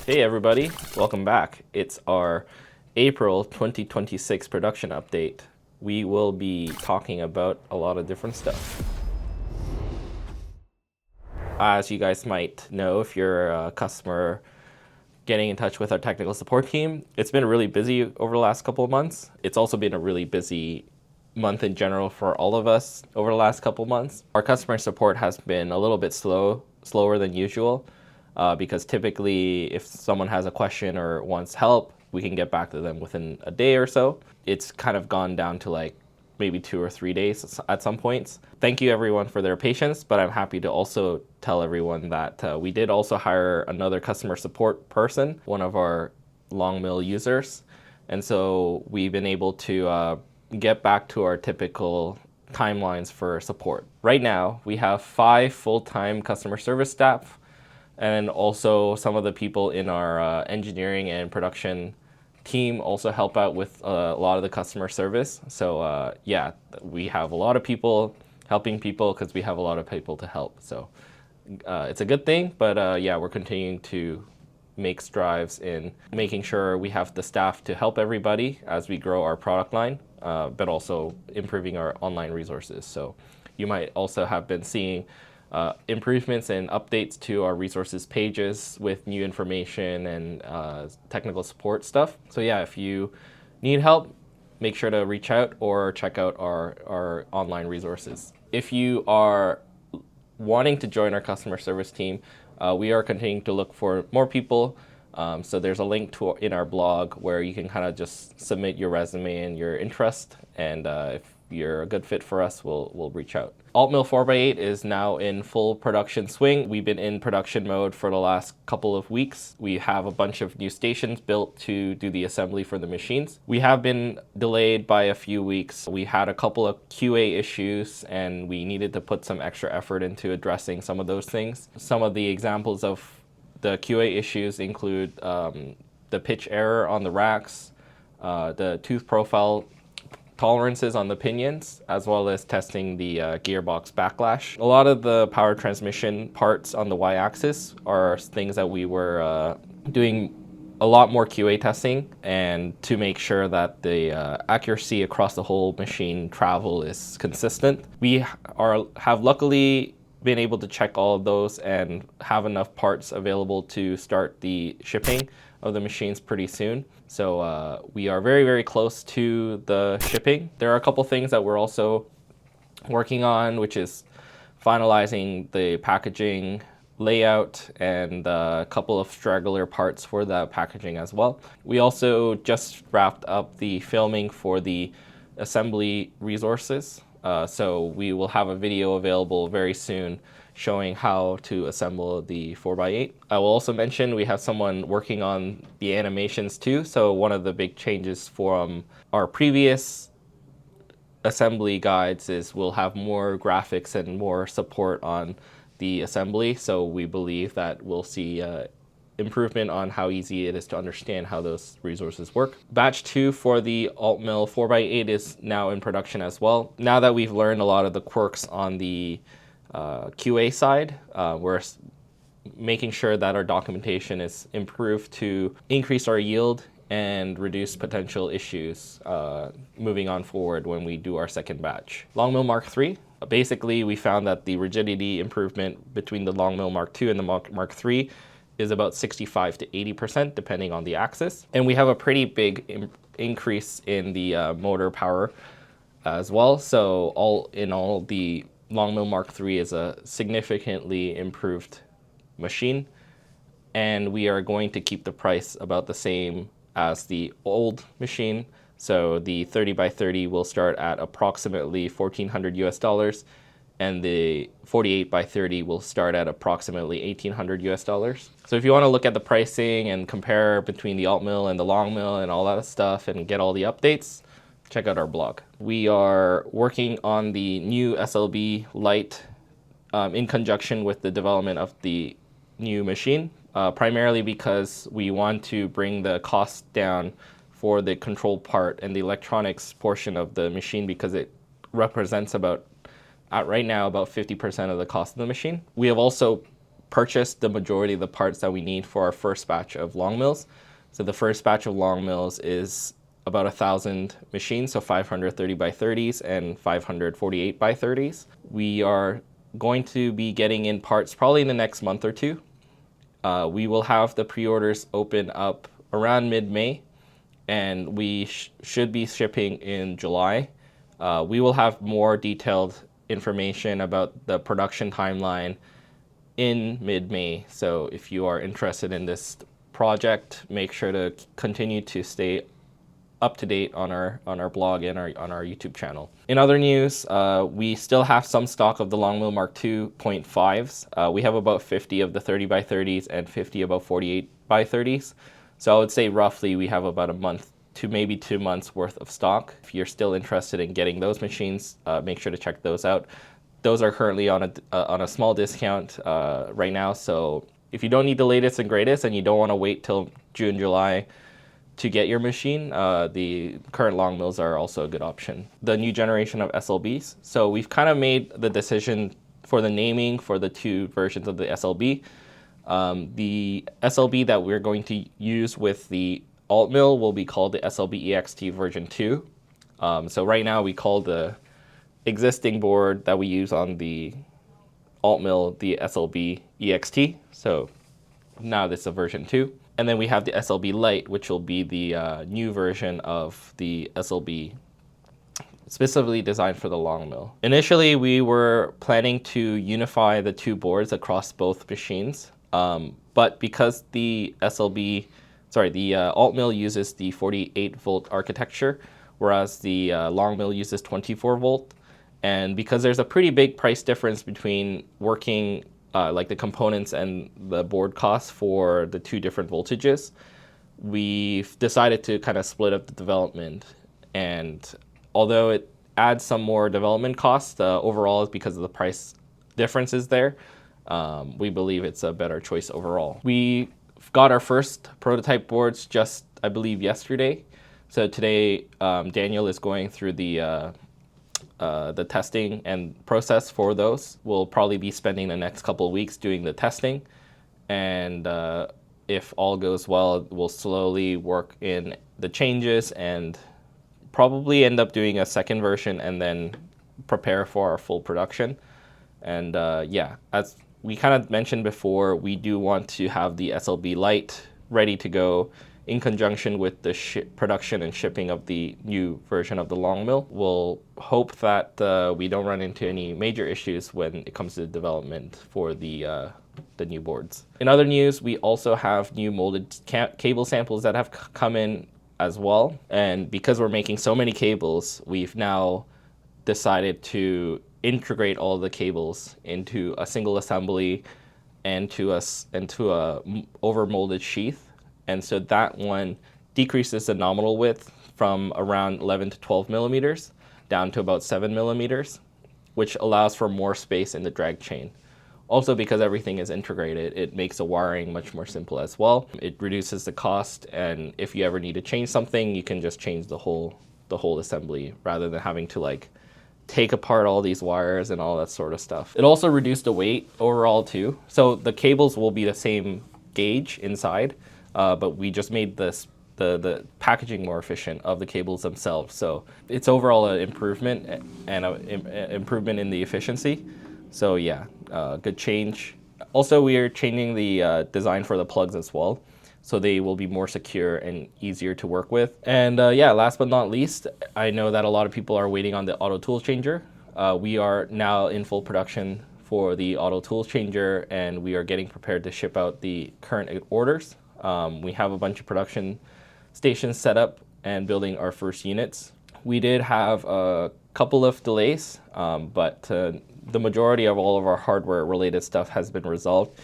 Hey everybody, welcome back. It's our April 2026 production update. We will be talking about a lot of different stuff. As you guys might know, if you're a customer getting in touch with our technical support team, it's been really busy over the last couple of months. It's also been a really busy month in general for all of us over the last couple of months. Our customer support has been a little bit slower than usual. Because typically if someone has a question or wants help, we can get back to them within a day or so. It's kind of gone down to like maybe 2 or 3 days at some points. Thank you everyone for their patience, but I'm happy to also tell everyone that we did also hire another customer support person, one of our LongMill users. And so we've been able to get back to our typical timelines for support. Right now, we have 5 full-time customer service staff, and also some of the people in our engineering and production team also help out with a lot of the customer service. So yeah, we have a lot of people helping people because we have a lot of people to help. So it's a good thing, but yeah, we're continuing to make strides in making sure we have the staff to help everybody as we grow our product line, but also improving our online resources. So you might also have been seeing improvements and updates to our resources pages with new information and technical support stuff. So yeah, if you need help, make sure to reach out or check out our online resources. If you are wanting to join our customer service team, we are continuing to look for more people. So there's a link in our blog where you can kind of just submit your resume and your interest, and if you're a good fit for us, we'll reach out. Altmill 4x8 is now in full production swing. We've been in production mode for the last couple of weeks. We have a bunch of new stations built to do the assembly for the machines. We have been delayed by a few weeks. We had a couple of QA issues and we needed to put some extra effort into addressing some of those things. Some of the examples of the QA issues include the pitch error on the racks, the tooth profile tolerances on the pinions, as well as testing the gearbox backlash. A lot of the power transmission parts on the y-axis are things that we were doing a lot more QA testing, and to make sure that the accuracy across the whole machine travel is consistent. We have luckily been able to check all of those and have enough parts available to start the shipping of the machines pretty soon. So we are very, very close to the shipping. There are a couple things that we're also working on, which is finalizing the packaging layout and a couple of straggler parts for the packaging as well. We also just wrapped up the filming for the assembly resources. So we will have a video available very soon showing how to assemble the 4x8. I will also mention we have someone working on the animations too. So one of the big changes from our previous assembly guides is we'll have more graphics and more support on the assembly. So we believe that we'll see improvement on how easy it is to understand how those resources work. Batch 2 for the altmill 4x8 is now in production as well. Now that we've learned a lot of the quirks on the QA side, we're making sure that our documentation is improved to increase our yield and reduce potential issues moving on forward when we do our second batch. LongMill Mark III. Basically, we found that the rigidity improvement between the LongMill Mark II and the Mark III is about 65 to 80% depending on the axis. And we have a pretty big increase in the motor power as well. So all in all, the LongMill Mark III is a significantly improved machine, and we are going to keep the price about the same as the old machine. So the 30x30 will start at approximately $1,400 US, and the 48x30 will start at approximately $1,800 US. So if you want to look at the pricing and compare between the altmill and the LongMill and all that stuff and get all the updates, check out our blog. We are working on the new SLB-LITE in conjunction with the development of the new machine, primarily because we want to bring the cost down for the control part and the electronics portion of the machine, because it represents about, right now, about 50% of the cost of the machine. We have also purchased the majority of the parts that we need for our first batch of LongMills. So the first batch of LongMills is about 1,000 machines, so 530 by 30s and 548 by 30s. We are going to be getting in parts probably in the next month or two. We will have the pre-orders open up around mid-May, and we should be shipping in July. We will have more detailed information about the production timeline in mid-May. So if you are interested in this project, make sure to continue to stay up to date on our blog and on our YouTube channel. In other news, we still have some stock of the LongMill Mark II 0.5s. We have about 50 of the 30 by 30s and 50 about 48 by 30s. So I would say roughly we have about a month to maybe 2 months worth of stock. If you're still interested in getting those machines, make sure to check those out. Those are currently on a small discount right now. So if you don't need the latest and greatest and you don't want to wait till June, July to get your machine, the current LongMills are also a good option. The new generation of SLBs. So we've kind of made the decision for the naming for the two versions of the SLB. The SLB that we're going to use with the altmill will be called the SLB-EXT version 2. So right now we call the existing board that we use on the altmill the SLB-EXT. So now this is a version 2. And then we have the SLB-LITE, which will be the new version of the SLB specifically designed for the LongMill. Initially, we were planning to unify the two boards across both machines, but because the altmill uses the 48 volt architecture, whereas the LongMill uses 24 volt, and because there's a pretty big price difference between working like the components and the board costs for the two different voltages, we've decided to kind of split up the development. And although it adds some more development costs, overall, because of the price differences there, we believe it's a better choice overall. We got our first prototype boards just, I believe, yesterday. So today, Daniel is going through the testing and process for those. We'll probably be spending the next couple of weeks doing the testing, and if all goes well, we'll slowly work in the changes and probably end up doing a second version and then prepare for our full production. And yeah, as we kind of mentioned before, we do want to have the SLB-LITE ready to go in conjunction with the production and shipping of the new version of the LongMill. We'll hope that we don't run into any major issues when it comes to development for the new boards. In other news, we also have new molded cable samples that have come in as well. And because we're making so many cables, we've now decided to integrate all the cables into a single assembly and to a over molded sheath. And so that one decreases the nominal width from around 11 to 12 millimeters down to about 7 millimeters, which allows for more space in the drag chain. Also, because everything is integrated, it makes the wiring much more simple as well. It reduces the cost, and if you ever need to change something, you can just change the whole assembly rather than having to like take apart all these wires and all that sort of stuff. It also reduced the weight overall too. So the cables will be the same gauge inside, but we just made the packaging more efficient of the cables themselves. So it's overall an improvement and an improvement in the efficiency. So yeah, good change. Also, we are changing the design for the plugs as well, so they will be more secure and easier to work with. And yeah, last but not least, I know that a lot of people are waiting on the auto tool changer. We are now in full production for the auto tool changer, and we are getting prepared to ship out the current orders. We have a bunch of production stations set up and building our first units. We did have a couple of delays, but the majority of all of our hardware related stuff has been resolved.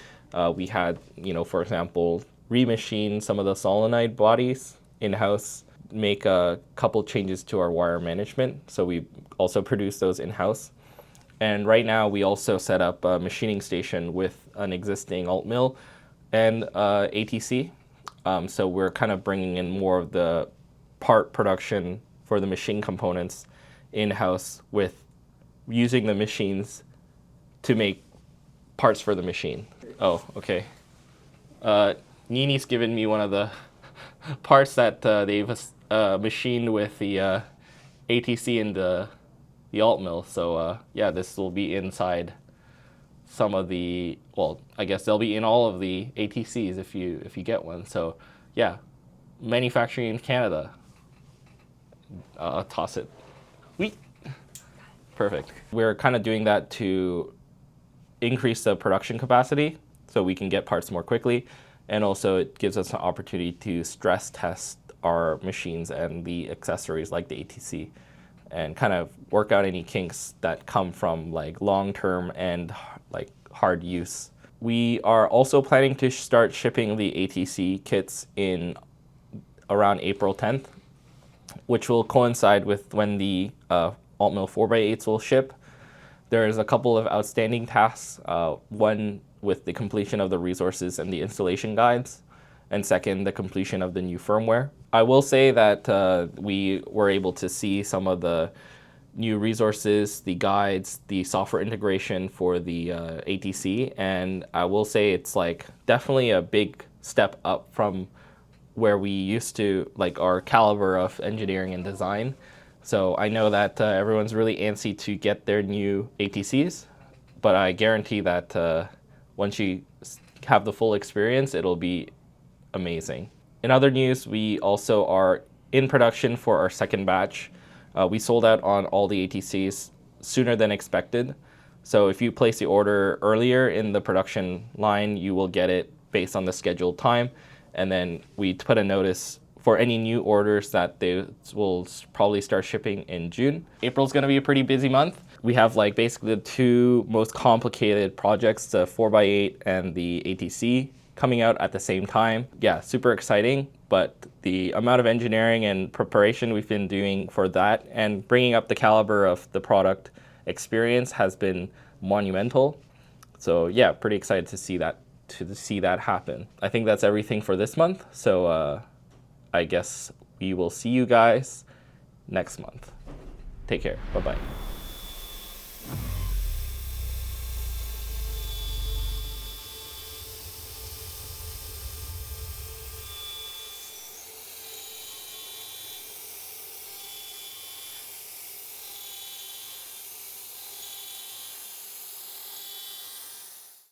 We had, for example, remachine some of the solenoid bodies in-house, make a couple changes to our wire management. So we also produce those in-house. And right now we also set up a machining station with an existing altmill and ATC. So we're kind of bringing in more of the part production for the machine components in-house with using the machines to make parts for the machine. Oh, okay. Nini's given me one of the parts that they've machined with the ATC and the alt mill. So yeah, this will be inside some of the, well, I guess they'll be in all of the ATCs if you get one. So yeah, manufacturing in Canada. Toss it. Wheat. Perfect. We're kind of doing that to increase the production capacity so we can get parts more quickly. And also it gives us an opportunity to stress test our machines and the accessories like the ATC and kind of work out any kinks that come from like long-term and like hard use. We are also planning to start shipping the ATC kits in around April 10th, which will coincide with when the altmill 4x8s will ship. There's a couple of outstanding tasks, one with the completion of the resources and the installation guides, and second, the completion of the new firmware. I will say that we were able to see some of the new resources, the guides, the software integration for the ATC, and I will say it's like definitely a big step up from where we used to, like our caliber of engineering and design. So I know that everyone's really antsy to get their new ATCs, but I guarantee that once you have the full experience, it'll be amazing. In other news, we also are in production for our second batch. We sold out on all the ATCs sooner than expected. So if you place the order earlier in the production line, you will get it based on the scheduled time. And then we put a notice for any new orders that they will probably start shipping in June. April's gonna be a pretty busy month. We have like basically the two most complicated projects, the 4x8 and the ATC, coming out at the same time. Yeah, super exciting, but the amount of engineering and preparation we've been doing for that and bringing up the caliber of the product experience has been monumental. So yeah, pretty excited to see that happen. I think that's everything for this month. So I guess we will see you guys next month. Take care. Bye-bye.